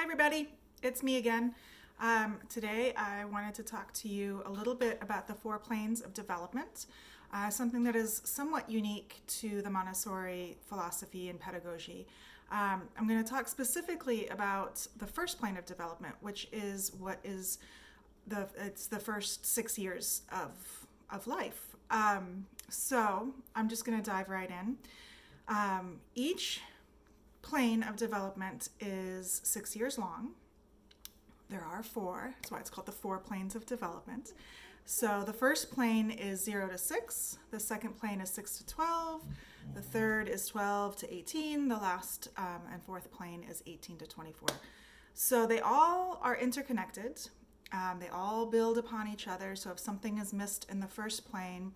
everybody, it's me again. Today I wanted to talk to you a little bit about the four planes of development, something that is somewhat unique to the Montessori philosophy and pedagogy. I'm going to talk specifically about the first plane of development, which is it's the first 6 years of life. So I'm just going to dive right in. Each plane of development is 6 years long. There are four. That's why it's called the four planes of development. So the first plane is 0 to 6. The second plane is 6 to 12. The third is 12 to 18. The last and fourth plane is 18 to 24. So they all are interconnected. They all build upon each other. So if something is missed in the first plane,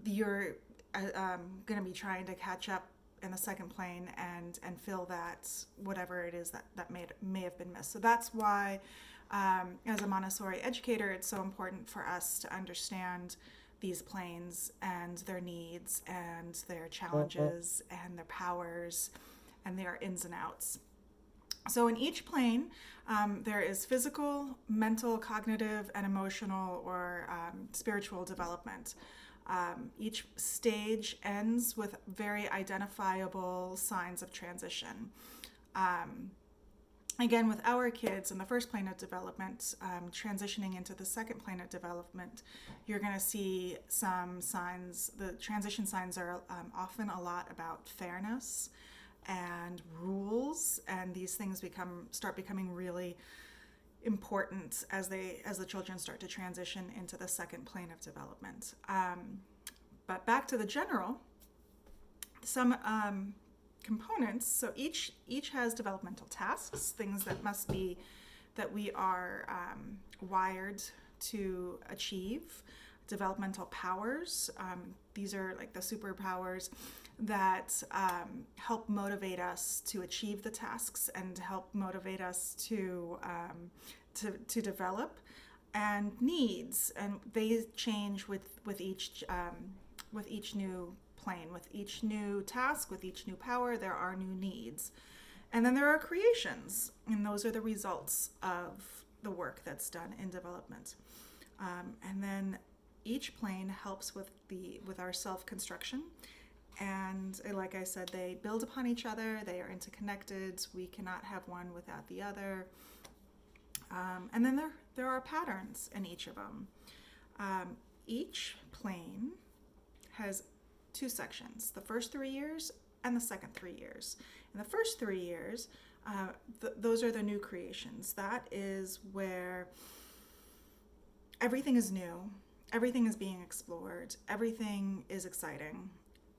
you're going to be trying to catch up in the second plane and fill that, whatever it is that may have been missed. So that's why, as a Montessori educator, it's so important for us to understand these planes and their needs and their challenges and their powers and their ins and outs. So in each plane, there is physical, mental, cognitive, and emotional or spiritual development. Each stage ends with very identifiable signs of transition. Again, with our kids in the first plane of development, transitioning into the second plane of development, you're going to see some signs. The transition signs are often a lot about fairness and rules, and these things start becoming really important as the children start to transition into the second plane of development. But back to the general, some components. So each has developmental tasks, things that we are wired to achieve. Developmental powers. These are like the superpowers that help motivate us to achieve the tasks and help motivate us to develop. And needs, and they change with each new plane, with each new task, with each new power. There are new needs, and then there are creations, and those are the results of the work that's done in development. And then each plane helps with our self-construction. And like I said, they build upon each other. They are interconnected. We cannot have one without the other. And then there are patterns in each of them. Each plane has two sections, the first 3 years and the second 3 years. In the first 3 years, those are the new creations. That is where everything is new, everything is being explored, everything is exciting.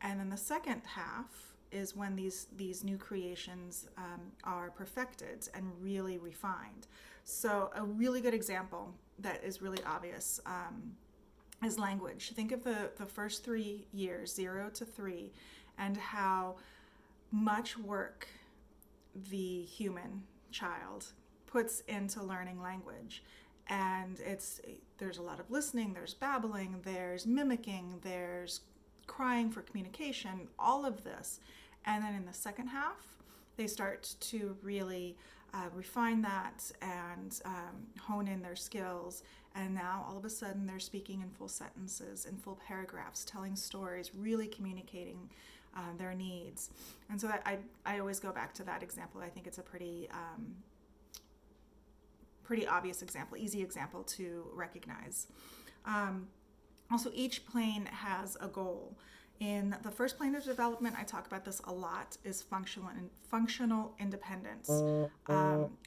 And then the second half is when these new creations are perfected and really refined. So a really good example that is really obvious is language. Think of the first 3 years, 0 to 3, and how much work the human child puts into learning language. And there's a lot of listening, there's babbling, there's mimicking, there's crying for communication, all of this. And then in the second half, they start to really refine that and hone in their skills. And now all of a sudden they're speaking in full sentences, in full paragraphs, telling stories, really communicating their needs. And so I always go back to that example. I think it's a pretty obvious example, easy example to recognize. Also, each plane has a goal. In the first plane of development, I talk about this a lot, is functional independence.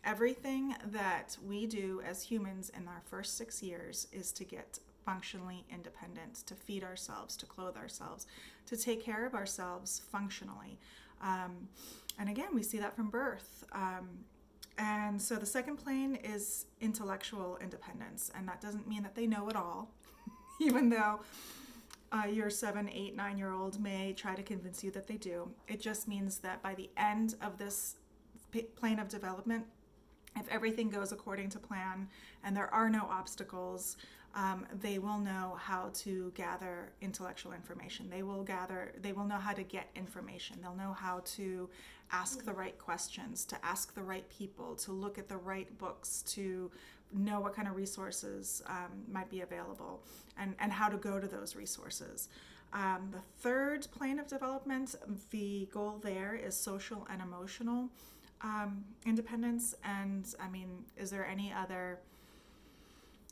Everything that we do as humans in our first 6 years is to get functionally independent, to feed ourselves, to clothe ourselves, to take care of ourselves functionally. And again, we see that from birth. And so the second plane is intellectual independence, and that doesn't mean that they know it all, even though your 7, 8, 9-year-old may try to convince you that they do. It just means that by the end of this plane of development, if everything goes according to plan and there are no obstacles, They will know how to gather intellectual information. They will know how to get information. They'll know how to ask the right questions, to ask the right people, to look at the right books, to know what kind of resources might be available, and how to go to those resources. The third plane of development, the goal there is social and emotional independence. And I mean, is there any other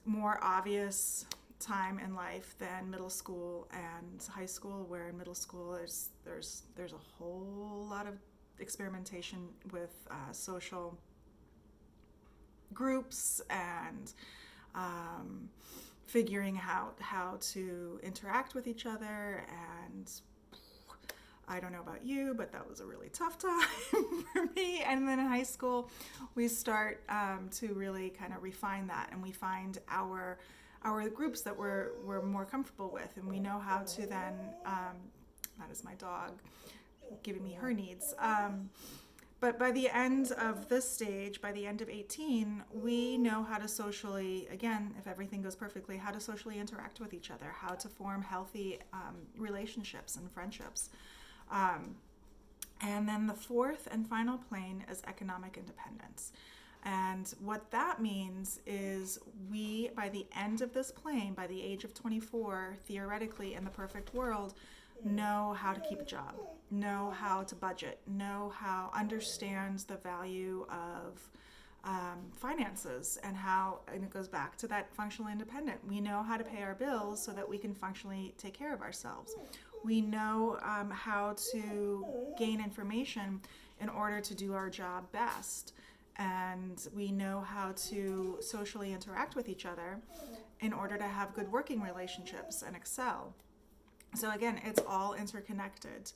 more obvious time in life than middle school and high school, where in middle school there's a whole lot of experimentation with social groups and figuring out how to interact with each other. And I don't know about you, but that was a really tough time for me. And then in high school, we start to really kind of refine that, and we find our groups that we're more comfortable with, and we know how to then, that is my dog giving me her needs. But by the end of this stage, by the end of 18, we know how to socially, again, if everything goes perfectly, how to socially interact with each other, how to form healthy relationships and friendships. And then the fourth and final plane is economic independence. And what that means is we, by the end of this plane, by the age of 24, theoretically, in the perfect world, know how to keep a job, know how to budget, understands the value of finances, and it goes back to that functional independent. We know how to pay our bills so that we can functionally take care of ourselves. We know how to gain information in order to do our job best. And we know how to socially interact with each other in order to have good working relationships and excel. So again, it's all interconnected.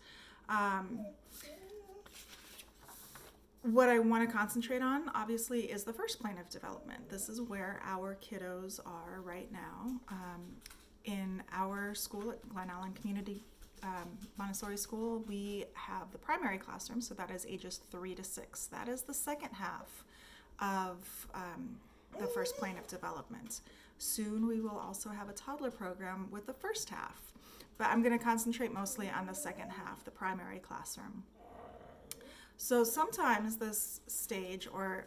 What I want to concentrate on, obviously, is the first plane of development. This is where our kiddos are right now. In our school at Glen Allen Community Montessori School, we have the primary classroom, so that is ages 3 to 6. That is the second half of the first plane of development. Soon we will also have a toddler program with the first half, but I'm going to concentrate mostly on the second half, the primary classroom. So sometimes this stage or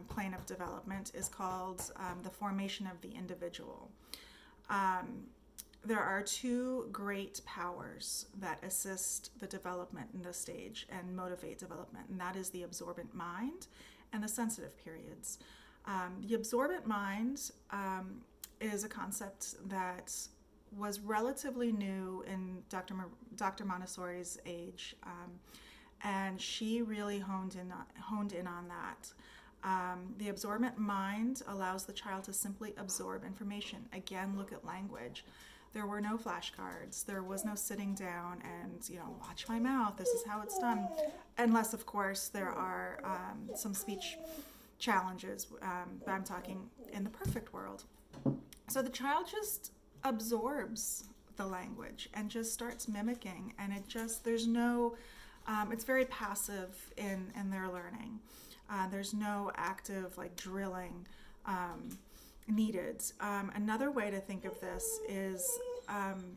plane of development is called the formation of the individual. There are two great powers that assist the development in this stage and motivate development, and that is the absorbent mind and the sensitive periods. The absorbent mind is a concept that was relatively new in Dr. Montessori's age, and she really honed in on that. The absorbent mind allows the child to simply absorb information. Again, look at language. There were no flashcards. There was no sitting down and, watch my mouth. This is how it's done. Unless, of course, there are some speech challenges, but I'm talking in the perfect world. So the child just absorbs the language and just starts mimicking, and there's no, it's very passive in their learning. There's no active drilling needed. Another way to think of this is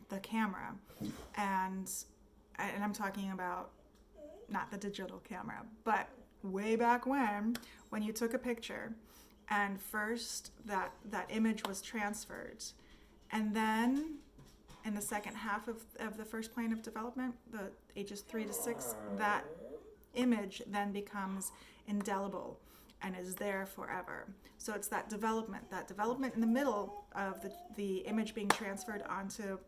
the camera, and I'm talking about not the digital camera, but way back when you took a picture, and first that image was transferred, and then in the second half of the first plane of development, the ages 3 to 6, that image then becomes indelible and is there forever. So it's that development in the middle of the image being transferred onto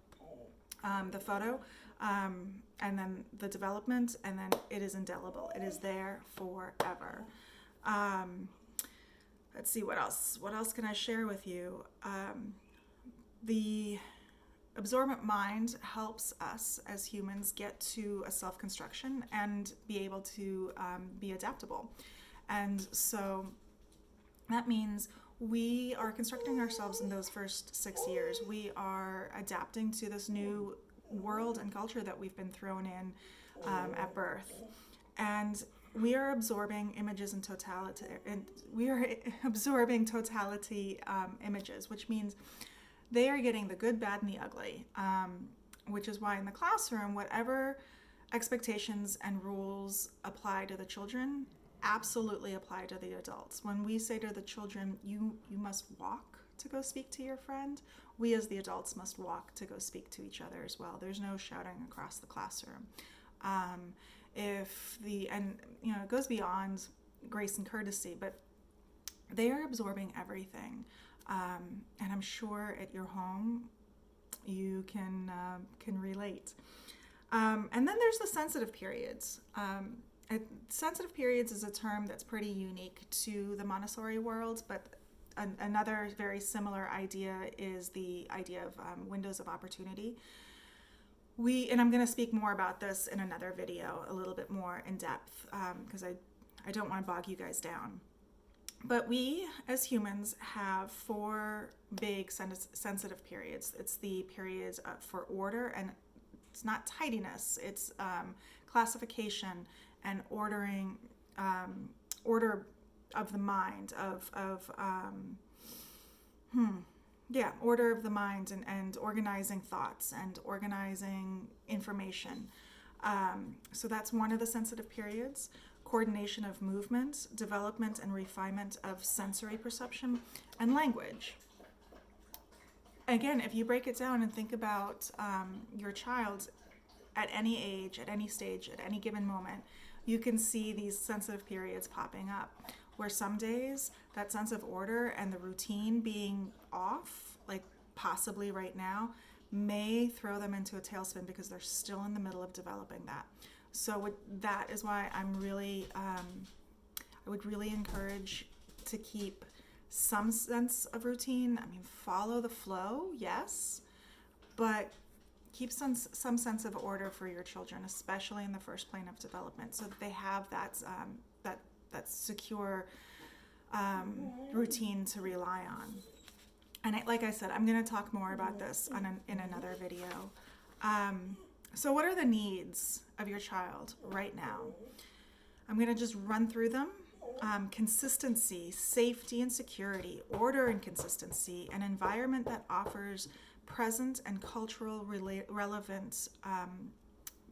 the photo, and then the development, and then it is indelible. It is there forever. Let's see, what else? What else can I share with you? The absorbent mind helps us as humans get to a self-construction and be able to be adaptable. And so that means we are constructing ourselves in those first 6 years. We are adapting to this new world and culture that we've been thrown in at birth. And we are absorbing images in totality, and we are absorbing totality images, which means They are getting the good, bad, and the ugly, which is why in the classroom, whatever expectations and rules apply to the children absolutely apply to the adults. When we say to the children, you must walk to go speak to your friend, we as the adults must walk to go speak to each other as well. There's no shouting across the classroom. It goes beyond grace and courtesy, but they are absorbing everything. And I'm sure at your home you can relate. And then there's the sensitive periods. Sensitive periods is a term that's pretty unique to the Montessori world, but another very similar idea is the idea of windows of opportunity. And I'm going to speak more about this in another video, a little bit more in depth, because I don't want to bog you guys down. But we, as humans, have 4 big sensitive periods. It's the periods for order, and it's not tidiness, it's classification and ordering, order of the mind, order of the mind, and organizing thoughts and organizing information. So that's one of the sensitive periods. Coordination of movement, development and refinement of sensory perception, and language. Again, if you break it down and think about your child at any age, at any stage, at any given moment, you can see these sensitive periods popping up, where some days that sense of order and the routine being off, like possibly right now, may throw them into a tailspin because they're still in the middle of developing that. So that is why I would really encourage to keep some sense of routine. I mean, follow the flow, yes, but keep some sense of order for your children, especially in the first plane of development, so that they have that secure routine to rely on. And like I said, I'm going to talk more about this in another video. So what are the needs of your child right now? I'm going to just run through them. Consistency, safety and security, order and consistency, an environment that offers present and cultural relevant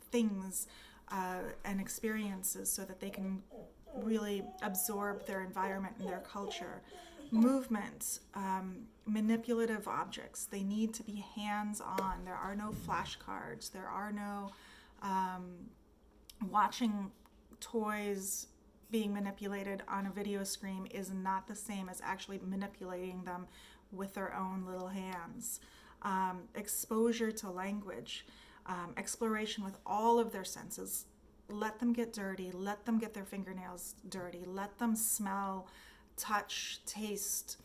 things and experiences so that they can really absorb their environment and their culture. Movement, manipulative objects. They need to be hands-on. There are no flashcards. There are no watching toys being manipulated on a video screen is not the same as actually manipulating them with their own little hands. Exposure to language, exploration with all of their senses. Let them get dirty. Let them get their fingernails dirty. Let them smell, touch, taste.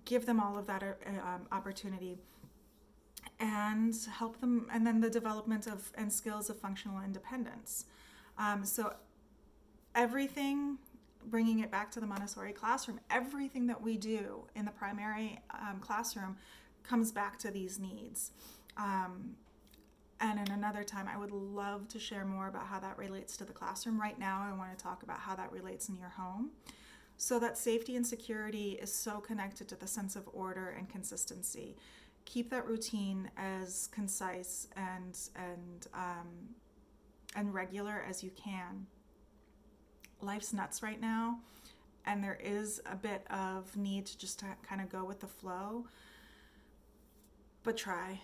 Give them all of that opportunity, and help them. And then the development of and skills of functional independence. So everything, bringing it back to the Montessori classroom, everything that we do in the primary classroom comes back to these needs. And in another time, I would love to share more about how that relates to the classroom. Right now, I want to talk about how that relates in your home. So that safety and security is so connected to the sense of order and consistency. Keep that routine as concise and regular as you can. Life's nuts right now, and there is a bit of need to just kind of go with the flow, but try.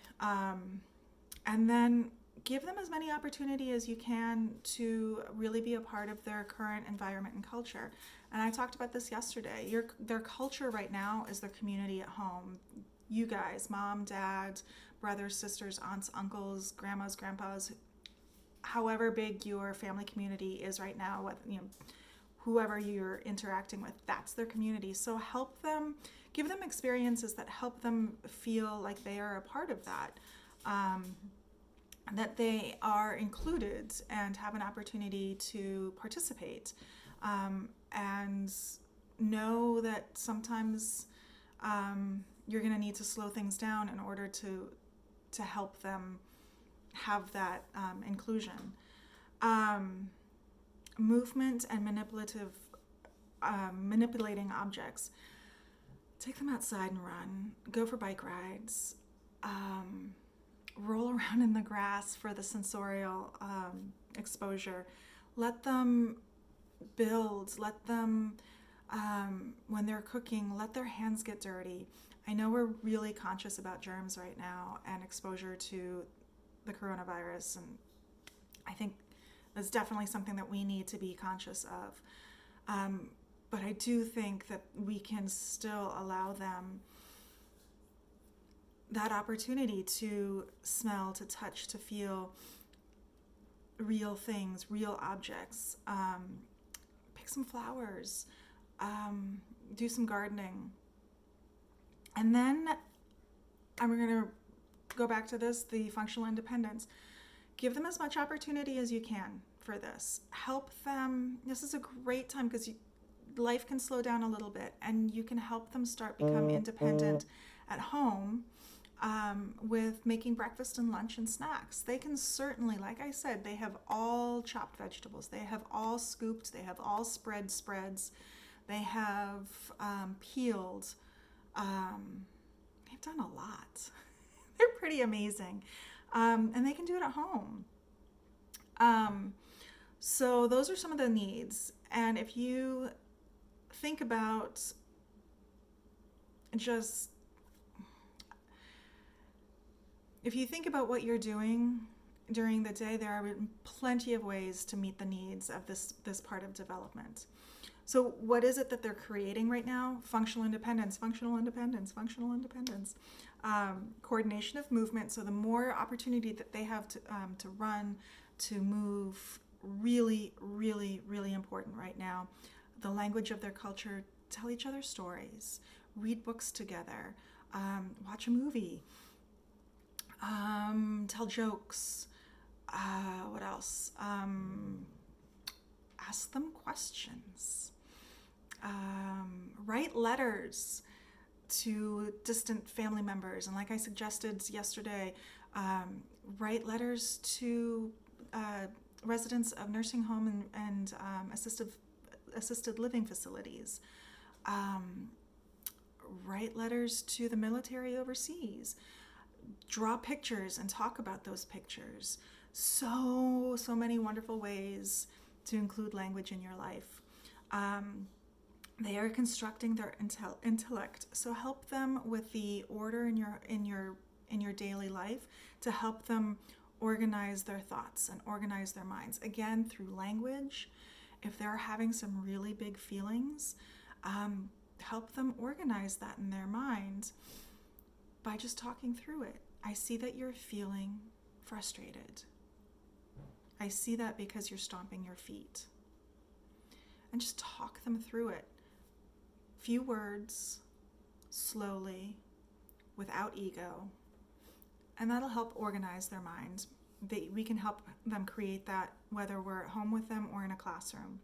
And then give them as many opportunity as you can to really be a part of their current environment and culture. And I talked about this yesterday. Their culture right now is their community at home. You guys, mom, dad, brothers, sisters, aunts, uncles, grandmas, grandpas, however big your family community is right now, whoever you're interacting with, that's their community. So help them, give them experiences that help them feel like they are a part of that. That they are included and have an opportunity to participate, and know that sometimes you're going to need to slow things down in order to help them have that inclusion. Movement and manipulating objects. Take them outside and run. Go for bike rides. roll around in the grass for the sensorial exposure. Let them build. Let them, when they're cooking, let their hands get dirty. I know we're really conscious about germs right now and exposure to the coronavirus, and I think that's definitely something that we need to be conscious of. But I do think that we can still allow them that opportunity to smell, to touch, to feel real things, real objects. Pick some flowers, do some gardening. And then I'm going to go back to this, the functional independence. Give them as much opportunity as you can for this. Help them. This is a great time because life can slow down a little bit, and you can help them start become independent at home with making breakfast and lunch and snacks. They can certainly, like I said, they have all chopped vegetables. They have all scooped. They have all spread spreads. They have peeled. They've done a lot. They're pretty amazing. And they can do it at home. So those are some of the needs. And if you think about what you're doing during the day, there are plenty of ways to meet the needs of this part of development. So what is it that they're creating right now? Functional independence, functional independence, functional independence. Coordination of movement. So the more opportunity that they have to run, to move, really, really, really important right now. The language of their culture, tell each other stories, read books together, watch a movie, tell jokes. What else? Ask them questions. Write letters to distant family members. And like I suggested yesterday, write letters to residents of nursing home and assisted living facilities. Write letters to the military overseas. Draw pictures and talk about those pictures. So many wonderful ways to include language in your life. They are constructing their intellect, so help them with the order in your daily life to help them organize their thoughts and organize their minds. Again, through language. If they're having some really big feelings, help them organize that in their mind by just talking through it. I see that you're feeling frustrated. I see that because you're stomping your feet. And just talk them through it. Few words, slowly, without ego. And that'll help organize their minds. We can help them create that whether we're at home with them or in a classroom.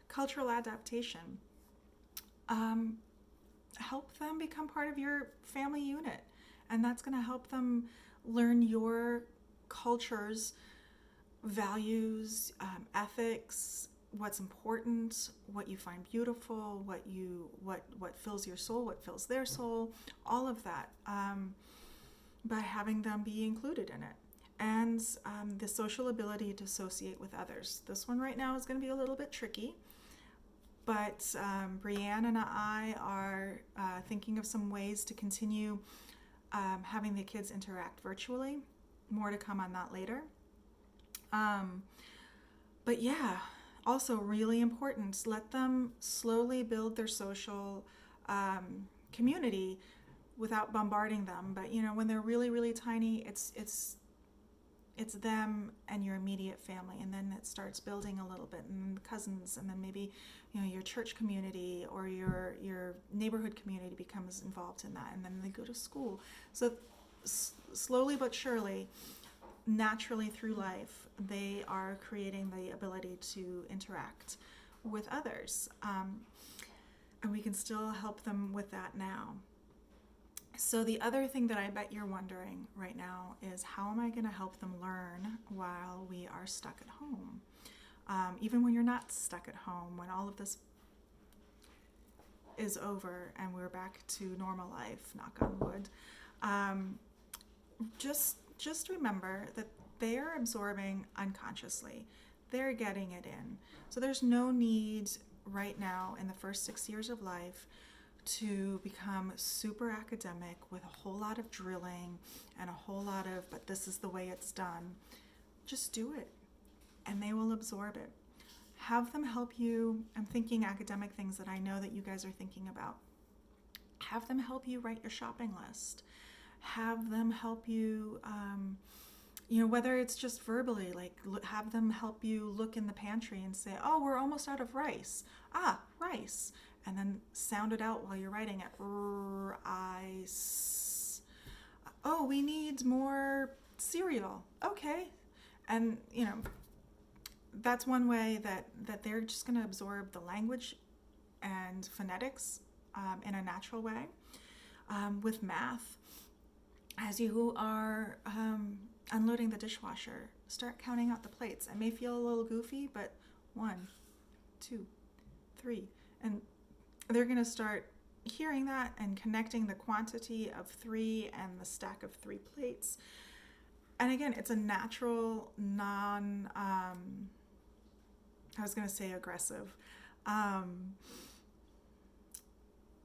Cultural adaptation. Help them become part of your family unit. And that's going to help them learn your culture's values, ethics, what's important, what you find beautiful, what fills your soul, what fills their soul, all of that, by having them be included in it. And the social ability to associate with others. This one right now is going to be a little bit tricky, but Brianne and I are thinking of some ways to continue having the kids interact virtually. More to come on that later. But yeah, also really important, let them slowly build their social community without bombarding them. But when they're really, really tiny, it's them and your immediate family, and then it starts building a little bit, and cousins, and then maybe your church community or your neighborhood community becomes involved in that, and then they go to school. So slowly but surely, naturally through life, they are creating the ability to interact with others, and we can still help them with that now. So the other thing that I bet you're wondering right now is, how am I going to help them learn while we are stuck at home? Even when you're not stuck at home, when all of this is over and we're back to normal life, knock on wood, just remember that they're absorbing unconsciously. They're getting it in. So there's no need right now in the first 6 years of life to become super academic with a whole lot of drilling and a whole lot of, but this is the way it's done. Just do it and they will absorb it. Have them help you. I'm thinking academic things that I know that you guys are thinking about. Have them help you write your shopping list. Have them help you, whether it's just verbally, like have them help you look in the pantry and say, oh, we're almost out of rice. Ah, rice. And then sound it out while you're writing it. Rice. Oh, we need more cereal. Okay. And, that's one way that they're just going to absorb the language and phonetics in a natural way. With math, as you are unloading the dishwasher, start counting out the plates. It may feel a little goofy, but 1, 2, 3. And they're going to start hearing that and connecting the quantity of 3 and the stack of 3 plates. And again, it's a natural, I was going to say aggressive.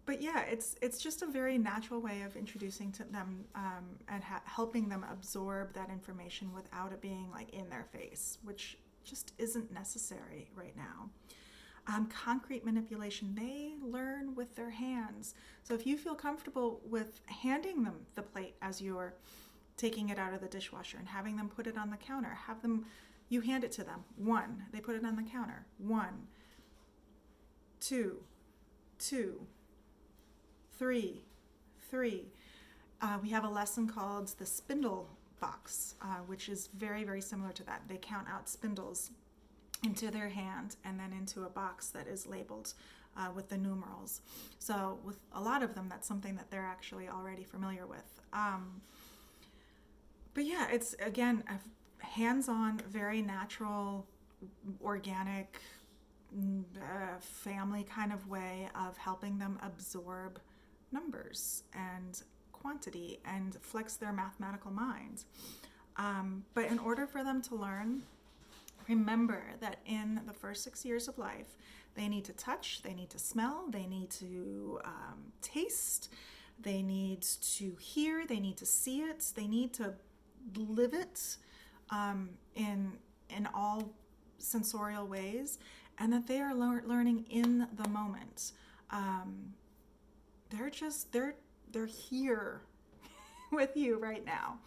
But yeah, it's just a very natural way of introducing to them and helping them absorb that information without it being like in their face, which just isn't necessary right now. Concrete manipulation, they learn with their hands. So if you feel comfortable with handing them the plate as you're taking it out of the dishwasher and having them put it on the counter, you hand it to them. 1, they put it on the counter. 1, 2, 3. We have a lesson called the spindle box, which is very, very similar to that. They count out spindles into their hand and then into a box that is labeled with the numerals. So with a lot of them, that's something that they're actually already familiar with. But yeah, it's, again, a hands-on, very natural, organic, family kind of way of helping them absorb numbers and quantity and flex their mathematical minds. But in order for them to learn, remember that in the first 6 years of life, they need to touch, they need to smell, they need to taste, they need to hear, they need to see it, they need to live it in all sensorial ways, and that they are learning in the moment. They're here with you right now.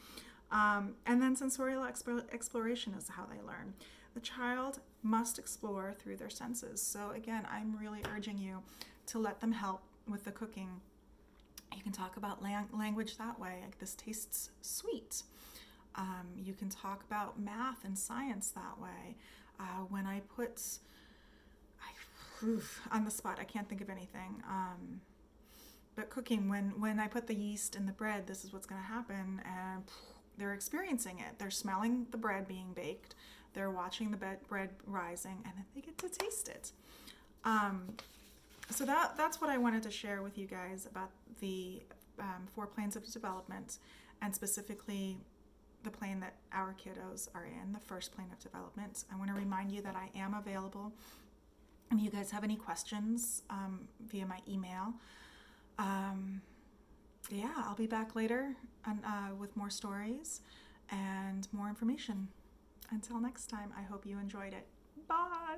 And then sensorial exploration is how they learn. The child must explore through their senses. So again, I'm really urging you to let them help with the cooking. You can talk about language that way, like this tastes sweet. You can talk about math and science that way. When I put, on the spot, I can't think of anything. But cooking, when I put the yeast in the bread, this is what's going to happen. And they're experiencing it. They're smelling the bread being baked. They're watching the bread rising, and then they get to taste it. So that's what I wanted to share with you guys about the 4 planes of development, and specifically the plane that our kiddos are in, the first plane of development. I want to remind you that I am available. If you guys have any questions via my email, I'll be back later with more stories and more information. Until next time, I hope you enjoyed it. Bye!